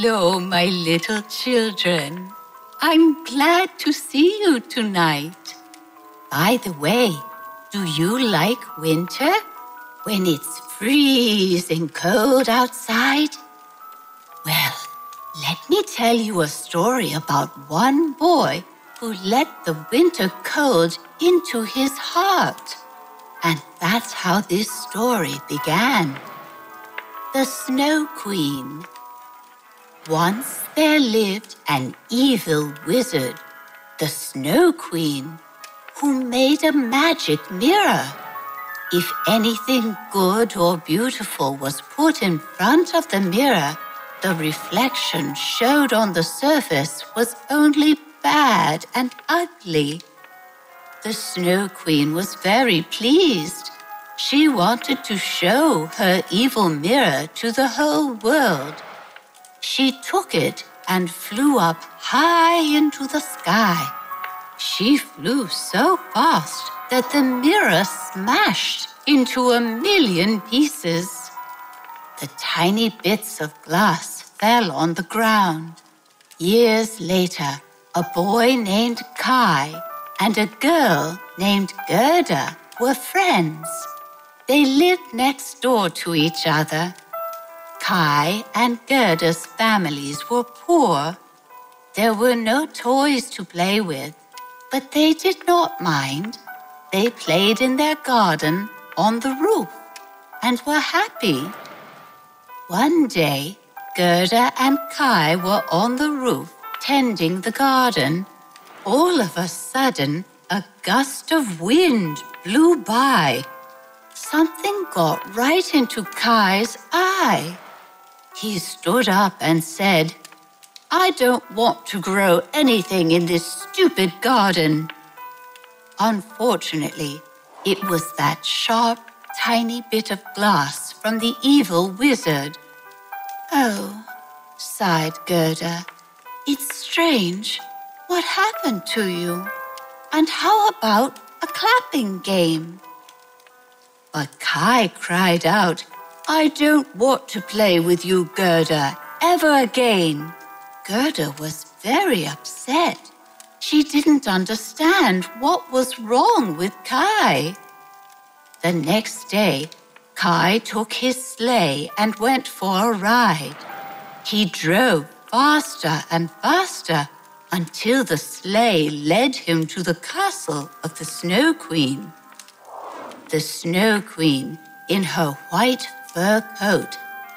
Hello, my little children. I'm glad to see you tonight. By the way, do you like winter? When it's freezing cold outside? Well, let me tell you a story about one boy who let the winter cold into his heart. And that's how this story began. The Snow Queen. Once there lived an evil wizard, the Snow Queen, who made a magic mirror. If anything good or beautiful was put in front of the mirror, the reflection showed on the surface was only bad and ugly. The Snow Queen was very pleased. She wanted to show her evil mirror to the whole world. She took it and flew up high into the sky. She flew so fast that the mirror smashed into 1,000,000 pieces. The tiny bits of glass fell on the ground. Years later, a boy named Kai and a girl named Gerda were friends. They lived next door to each other. Kai and Gerda's families were poor. There were no toys to play with, but they did not mind. They played in their garden on the roof and were happy. One day, Gerda and Kai were on the roof tending the garden. All of a sudden, a gust of wind blew by. Something got right into Kai's eye. He stood up and said, "I don't want to grow anything in this stupid garden." Unfortunately, it was that sharp, tiny bit of glass from the evil wizard. "Oh," sighed Gerda, "it's strange. What happened to you? And how about a clapping game?" But Kai cried out, "I don't want to play with you, Gerda, ever again." Gerda was very upset. She didn't understand what was wrong with Kai. The next day, Kai took his sleigh and went for a ride. He drove faster and faster until the sleigh led him to the castle of the Snow Queen. The Snow Queen, in her white fur coat,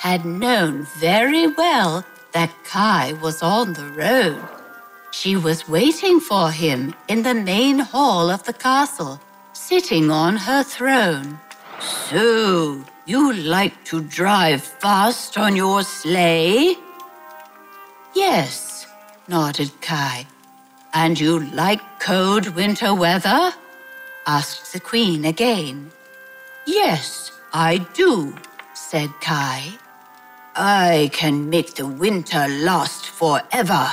had known very well that Kai was on the road. She was waiting for him in the main hall of the castle, sitting on her throne. "So, you like to drive fast on your sleigh?" "Yes," nodded Kai. "And you like cold winter weather?" asked the Queen again. "Yes, I do," said Kai. "I can make the winter last forever,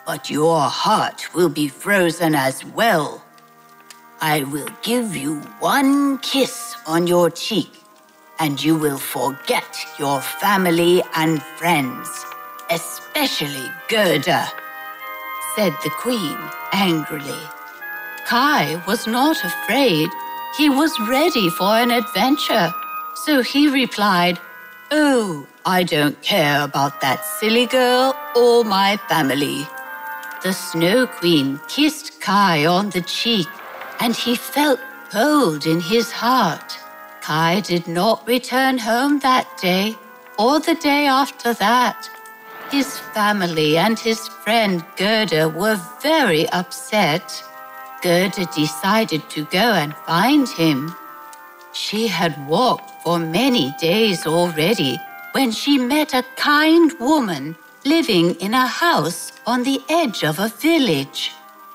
but your heart will be frozen as well. I will give you one kiss on your cheek, and you will forget your family and friends, especially Gerda," said the Queen angrily. Kai was not afraid. He was ready for an adventure, so he replied, "Oh, I don't care about that silly girl or my family." The Snow Queen kissed Kai on the cheek, and he felt cold in his heart. Kai did not return home that day or the day after that. His family and his friend Gerda were very upset. Gerda decided to go and find him. She had walked for many days already when she met a kind woman living in a house on the edge of a village.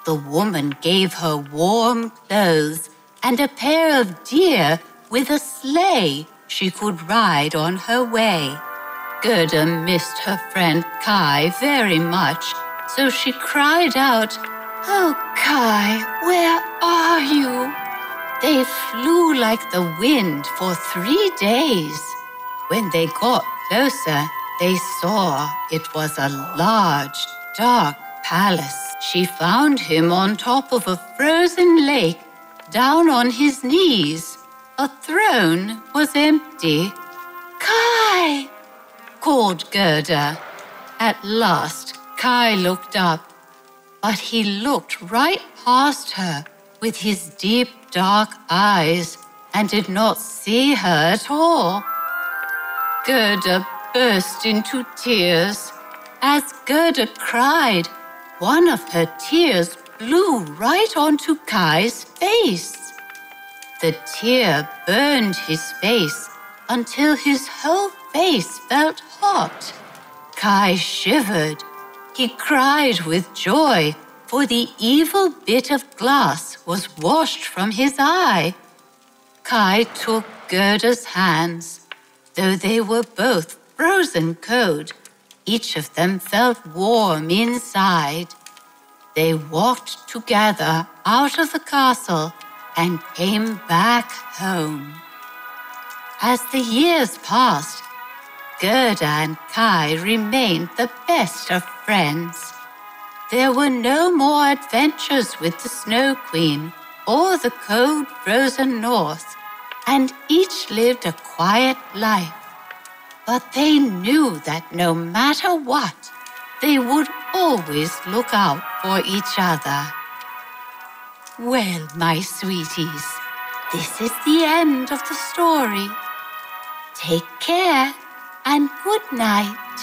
The woman gave her warm clothes and a pair of deer with a sleigh she could ride on her way. Gerda missed her friend Kai very much, so she cried out, "Oh, Kai, where are you?" They flew like the wind for 3 days. When they got closer, They saw it was a large, dark palace. She found him on top of a frozen lake, down on his knees. A throne was empty. "Kai!" called Gerda. At last, Kai looked up, but he looked right past her with his deep, dark eyes and did not see her at all. Gerda burst into tears. As Gerda cried, one of her tears blew right onto Kai's face. The tear burned his face until his whole face felt hot. Kai shivered. He cried with joy, for the evil bit of glass was washed from his eye. Kai took Gerda's hands. Though they were both frozen cold, each of them felt warm inside. They walked together out of the castle and came back home. As the years passed, Gerda and Kai remained the best of friends. There were no more adventures with the Snow Queen or the cold, frozen north, and each lived a quiet life. But they knew that no matter what, they would always look out for each other. Well, my sweeties, this is the end of the story. Take care and good night.